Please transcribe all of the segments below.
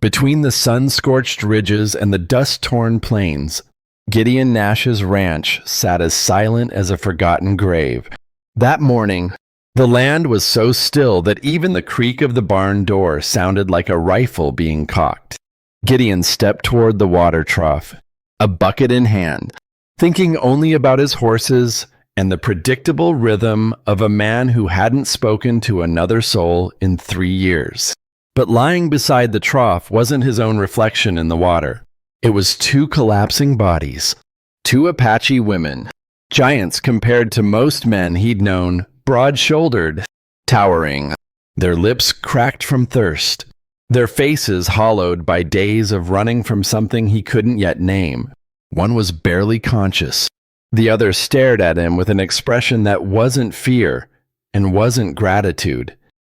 Between the sun-scorched ridges and the dust-torn plains, Gideon Nash's ranch sat as silent as a forgotten grave. That morning, the land was so still that even the creak of the barn door sounded like a rifle being cocked. Gideon stepped toward the water trough, a bucket in hand, thinking only about his horses and the predictable rhythm of a man who hadn't spoken to another soul in 3 years. But lying beside the trough wasn't his own reflection in the water. It was 2 collapsing bodies, 2 Apache women, giants compared to most men he'd known, broad-shouldered, towering, their lips cracked from thirst, their faces hollowed by days of running from something he couldn't yet name. One was barely conscious. The other stared at him with an expression that wasn't fear and wasn't gratitude.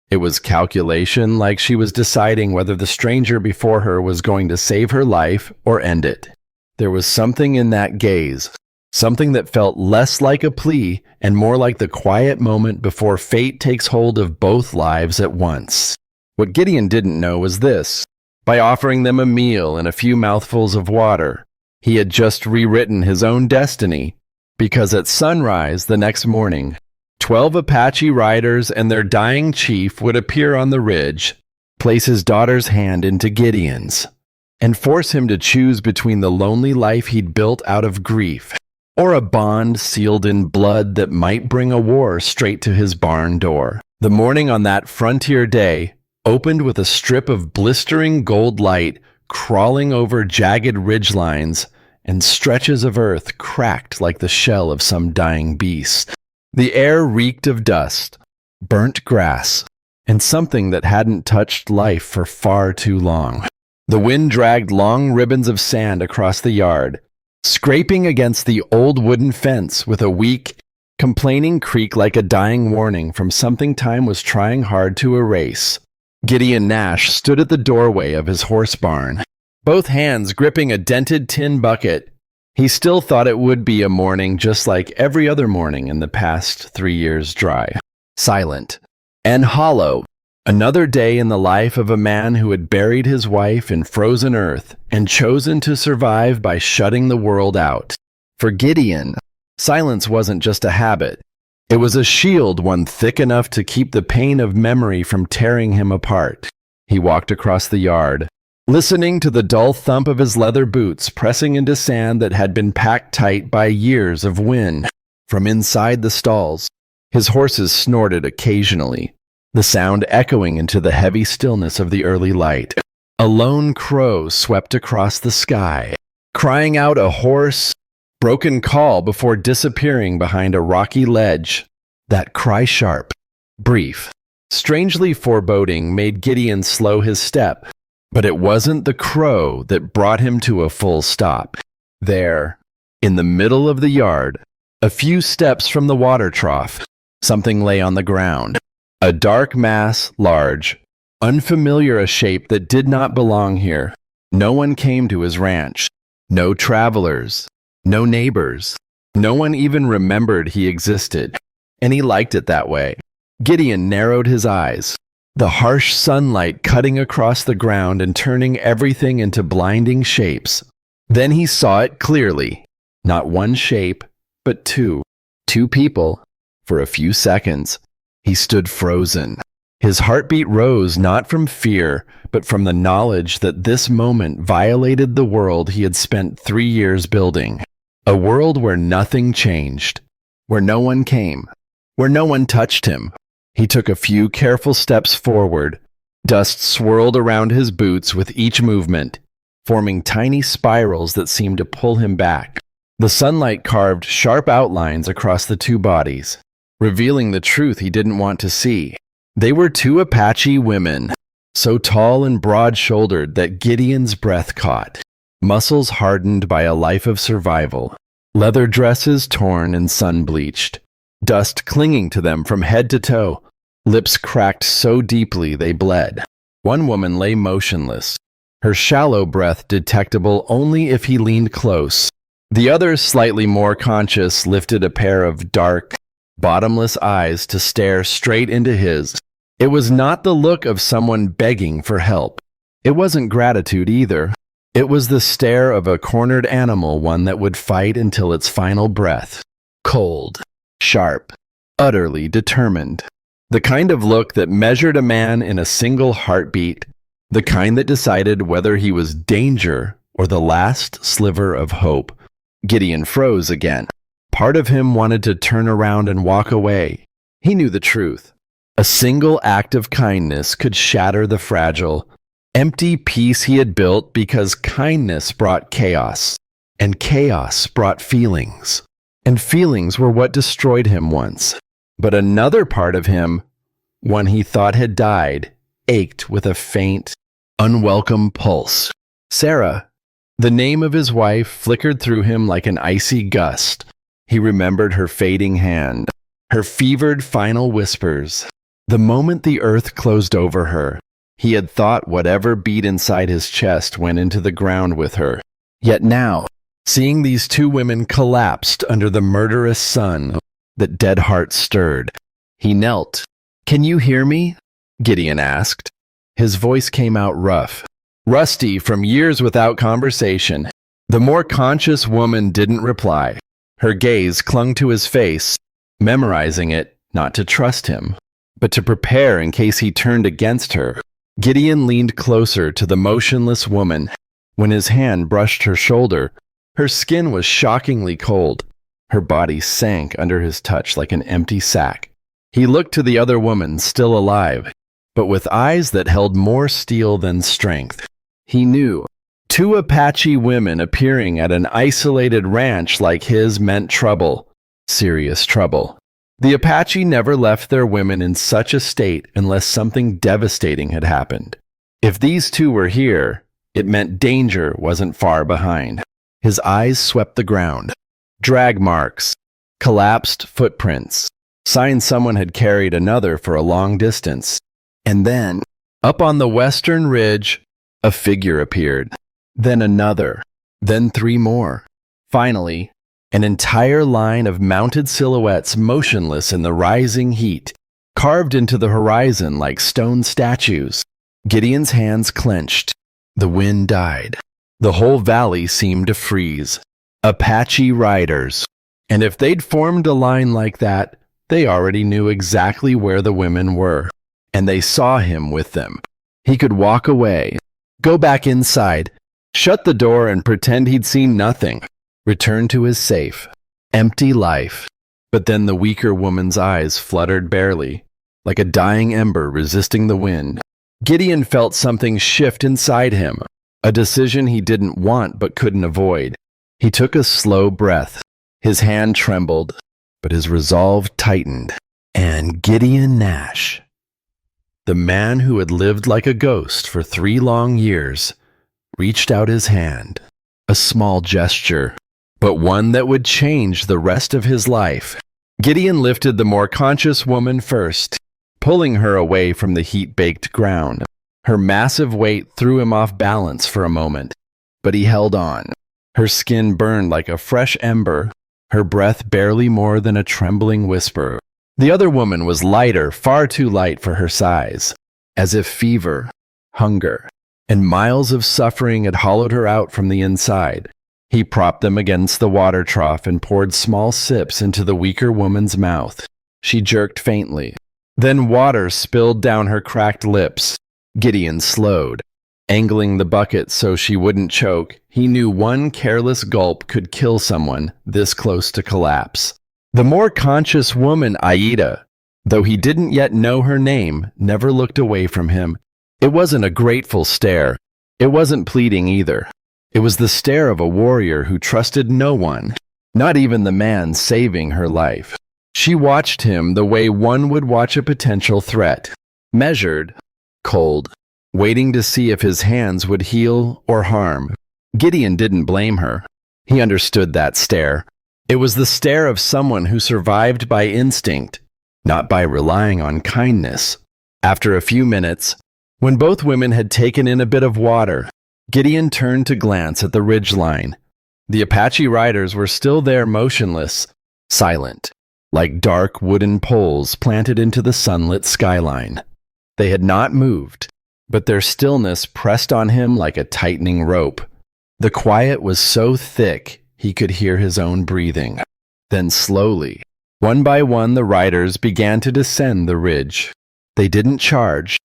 It was calculation, like she was deciding whether the stranger before her was going to save her life or end it. There was something in that gaze, something that felt less like a plea and more like the quiet moment before fate takes hold of both lives at once. What Gideon didn't know was this. By offering them a meal and a few mouthfuls of water, he had just rewritten his own destiny, because at sunrise the next morning, 12 Apache riders and their dying chief would appear on the ridge, place his daughter's hand into Gideon's, and force him to choose between the lonely life he'd built out of grief or a bond sealed in blood that might bring a war straight to his barn door. The morning on that frontier day opened with a strip of blistering gold light crawling over jagged ridgelines and stretches of earth cracked like the shell of some dying beast. The air reeked of dust, burnt grass, and something that hadn't touched life for far too long. The wind dragged long ribbons of sand across the yard, scraping against the old wooden fence with a weak, complaining creak like a dying warning from something time was trying hard to erase. Gideon Nash stood at the doorway of his horse barn, both hands gripping a dented tin bucket. He still thought it would be a morning just like every other morning in the past 3 years dry. Silent and hollow. Another day in the life of a man who had buried his wife in frozen earth and chosen to survive by shutting the world out. For Gideon, silence wasn't just a habit. It was a shield, one thick enough to keep the pain of memory from tearing him apart. He walked across the yard, listening to the dull thump of his leather boots pressing into sand that had been packed tight by years of wind. From inside the stalls, his horses snorted occasionally, the sound echoing into the heavy stillness of the early light. A lone crow swept across the sky, crying out a hoarse, broken call before disappearing behind a rocky ledge. That cry, sharp, brief, strangely foreboding, made Gideon slow his step. But it wasn't the crow that brought him to a full stop. There, in the middle of the yard, a few steps from the water trough, something lay on the ground. A dark mass, large, unfamiliar, a shape that did not belong here. No one came to his ranch. No travelers. No neighbors. No one even remembered he existed. And he liked it that way. Gideon narrowed his eyes, the harsh sunlight cutting across the ground and turning everything into blinding shapes. Then he saw it clearly. Not one shape, but 2. 2 people. For a few seconds, he stood frozen. His heartbeat rose not from fear, but from the knowledge that this moment violated the world he had spent 3 years building. A world where nothing changed, where no one came, where no one touched him. He took a few careful steps forward. Dust swirled around his boots with each movement, forming tiny spirals that seemed to pull him back. The sunlight carved sharp outlines across the 2 bodies, revealing the truth he didn't want to see. They were 2 Apache women, so tall and broad-shouldered that Gideon's breath caught, muscles hardened by a life of survival, leather dresses torn and sun-bleached, dust clinging to them from head to toe, lips cracked so deeply they bled. One woman lay motionless, her shallow breath detectable only if he leaned close. The other, slightly more conscious, lifted a pair of dark, bottomless eyes to stare straight into his. It was not the look of someone begging for help. It wasn't gratitude either. It was the stare of a cornered animal, one that would fight until its final breath. Cold, sharp, utterly determined. The kind of look that measured a man in a single heartbeat. The kind that decided whether he was danger or the last sliver of hope. Gideon froze again. Part of him wanted to turn around and walk away. He knew the truth. A single act of kindness could shatter the fragile, empty peace he had built, because kindness brought chaos, and chaos brought feelings. And feelings were what destroyed him once. But another part of him, one he thought had died, ached with a faint, unwelcome pulse. Sarah. The name of his wife flickered through him like an icy gust. He remembered her fading hand, her fevered final whispers. The moment the earth closed over her, he had thought whatever beat inside his chest went into the ground with her. Yet now, seeing these two women collapsed under the murderous sun, that dead heart stirred. He knelt. "Can you hear me?" Gideon asked. His voice came out rough, rusty from years without conversation. The more conscious woman didn't reply. Her gaze clung to his face, memorizing it not to trust him, but to prepare in case he turned against her. Gideon leaned closer to the motionless woman. When his hand brushed her shoulder, her skin was shockingly cold. Her body sank under his touch like an empty sack. He looked to the other woman, still alive, but with eyes that held more steel than strength. He knew. Two Apache women appearing at an isolated ranch like his meant trouble. Serious trouble. The Apache never left their women in such a state unless something devastating had happened. If these two were here, it meant danger wasn't far behind. His eyes swept the ground. Drag marks, collapsed footprints, signs someone had carried another for a long distance. And then, up on the western ridge, a figure appeared. Then another. Then three more. Finally, an entire line of mounted silhouettes motionless in the rising heat, carved into the horizon like stone statues. Gideon's hands clenched. The wind died. The whole valley seemed to freeze. Apache riders. And if they'd formed a line like that, they already knew exactly where the women were. And they saw him with them. He could walk away, go back inside, shut the door and pretend he'd seen nothing. Return to his safe, empty life. But then the weaker woman's eyes fluttered barely, like a dying ember resisting the wind. Gideon felt something shift inside him, a decision he didn't want but couldn't avoid. He took a slow breath. His hand trembled, but his resolve tightened. And Gideon Nash, the man who had lived like a ghost for 3 long years, reached out his hand. A small gesture, but one that would change the rest of his life. Gideon lifted the more conscious woman first, pulling her away from the heat-baked ground. Her massive weight threw him off balance for a moment, but he held on. Her skin burned like a fresh ember, her breath barely more than a trembling whisper. The other woman was lighter, far too light for her size, as if fever, hunger, and miles of suffering had hollowed her out from the inside. He propped them against the water trough and poured small sips into the weaker woman's mouth. She jerked faintly. Then water spilled down her cracked lips. Gideon slowed, angling the bucket so she wouldn't choke. He knew one careless gulp could kill someone this close to collapse. The more conscious woman, Aida, though he didn't yet know her name, never looked away from him. It wasn't a grateful stare. It wasn't pleading either. It was the stare of a warrior who trusted no one, not even the man saving her life. She watched him the way one would watch a potential threat, measured, cold, waiting to see if his hands would heal or harm. Gideon didn't blame her. He understood that stare. It was the stare of someone who survived by instinct, not by relying on kindness. After a few minutes, when both women had taken in a bit of water, Gideon turned to glance at the ridgeline. The Apache riders were still there, motionless, silent, like dark wooden poles planted into the sunlit skyline. They had not moved, but their stillness pressed on him like a tightening rope. The quiet was so thick he could hear his own breathing. Then slowly, one by one, the riders began to descend the ridge. They didn't charge.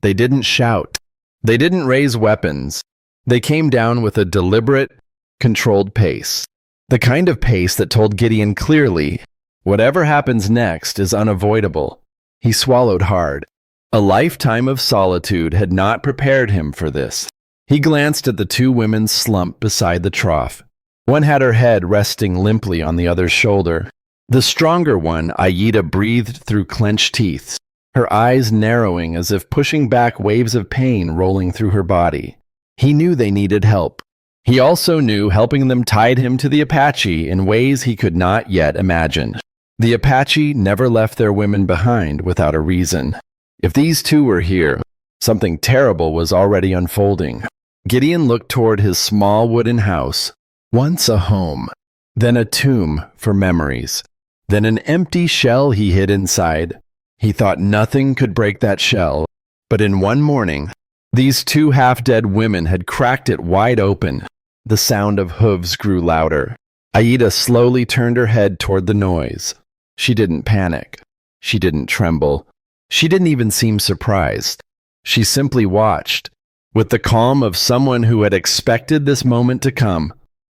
They didn't shout. They didn't raise weapons. They came down with a deliberate, controlled pace. The kind of pace that told Gideon clearly, whatever happens next is unavoidable. He swallowed hard. A lifetime of solitude had not prepared him for this. He glanced at the two women slumped beside the trough. One had her head resting limply on the other's shoulder. The stronger one, Aida, breathed through clenched teeth, her eyes narrowing as if pushing back waves of pain rolling through her body. He knew they needed help. He also knew helping them tied him to the Apache in ways he could not yet imagine. The Apache never left their women behind without a reason. If these two were here, something terrible was already unfolding. Gideon looked toward his small wooden house, once a home, then a tomb for memories, then an empty shell he hid inside. He thought nothing could break that shell, but in one morning, these two half-dead women had cracked it wide open. The sound of hooves grew louder. Aida slowly turned her head toward the noise. She didn't panic. She didn't tremble. She didn't even seem surprised. She simply watched, with the calm of someone who had expected this moment to come.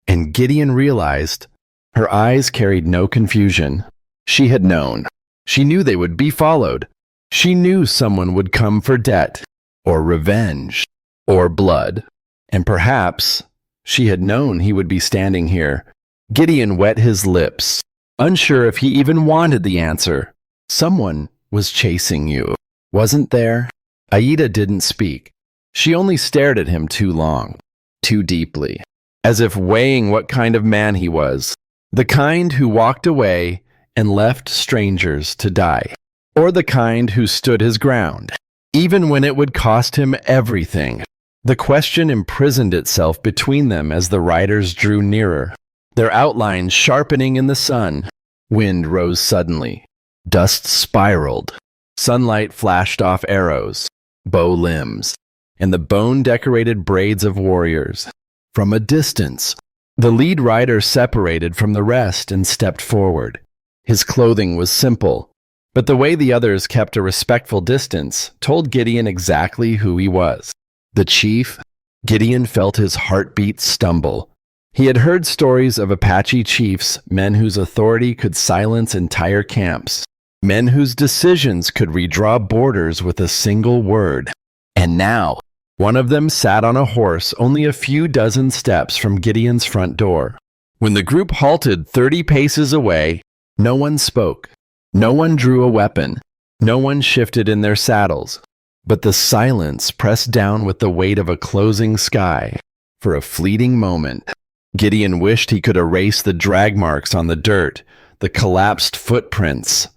And Gideon realized her eyes carried no confusion. She had known. She knew they would be followed. She knew someone would come for debt, or revenge, or blood. And perhaps she had known he would be standing here. Gideon wet his lips, unsure if he even wanted the answer. Someone was chasing you, wasn't there? Aida didn't speak. She only stared at him too long, too deeply, as if weighing what kind of man he was. The kind who walked away and left strangers to die, or the kind who stood his ground, even when it would cost him everything. The question imprisoned itself between them as the riders drew nearer, their outlines sharpening in the sun. Wind rose suddenly. Dust spiraled. Sunlight flashed off arrows, bow limbs, and the bone-decorated braids of warriors. From a distance, the lead rider separated from the rest and stepped forward. His clothing was simple, but the way the others kept a respectful distance told Gideon exactly who he was. The chief. Gideon felt his heartbeat stumble. He had heard stories of Apache chiefs, men whose authority could silence entire camps, men whose decisions could redraw borders with a single word. And now, one of them sat on a horse only a few dozen steps from Gideon's front door. When the group halted 30 paces away, no one spoke. No one drew a weapon. No one shifted in their saddles. But the silence pressed down with the weight of a closing sky. For a fleeting moment, Gideon wished he could erase the drag marks on the dirt, the collapsed footprints,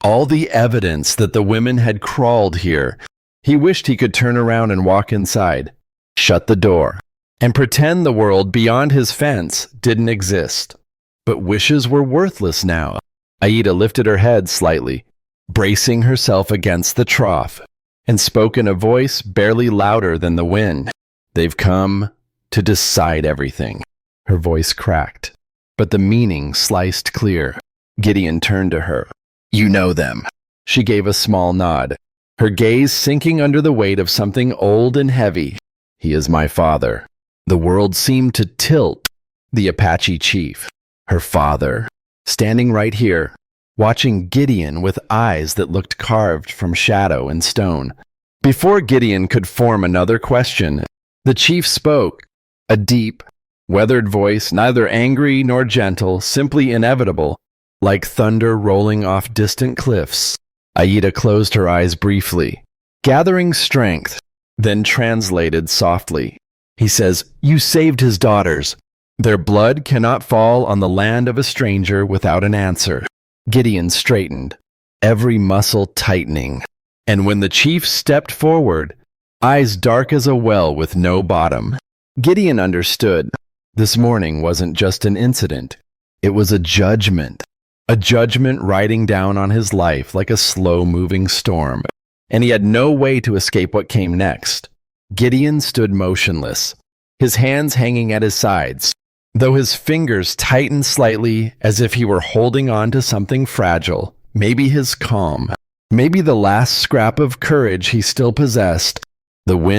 all the evidence that the women had crawled here. He wished he could turn around and walk inside, shut the door, and pretend the world beyond his fence didn't exist. But wishes were worthless now. Aida lifted her head slightly, bracing herself against the trough, and spoke in a voice barely louder than the wind. "They've come to decide everything." Her voice cracked, but the meaning sliced clear. Gideon turned to her. "You know them." She gave a small nod, her gaze sinking under the weight of something old and heavy. "He is my father." The world seemed to tilt. The Apache chief, her father, standing right here, watching Gideon with eyes that looked carved from shadow and stone. Before Gideon could form another question, the chief spoke, a deep, weathered voice, neither angry nor gentle, simply inevitable, like thunder rolling off distant cliffs. Aida closed her eyes briefly, gathering strength, then translated softly. He says, "You saved his daughters. Their blood cannot fall on the land of a stranger without an answer." Gideon straightened, every muscle tightening, and when the chief stepped forward, eyes dark as a well with no bottom, Gideon understood. This morning wasn't just an incident. It was a judgment riding down on his life like a slow-moving storm. and he had no way to escape what came next. Gideon stood motionless, his hands hanging at his sides, though his fingers tightened slightly as if he were holding on to something fragile, maybe his calm, maybe the last scrap of courage he still possessed. The wind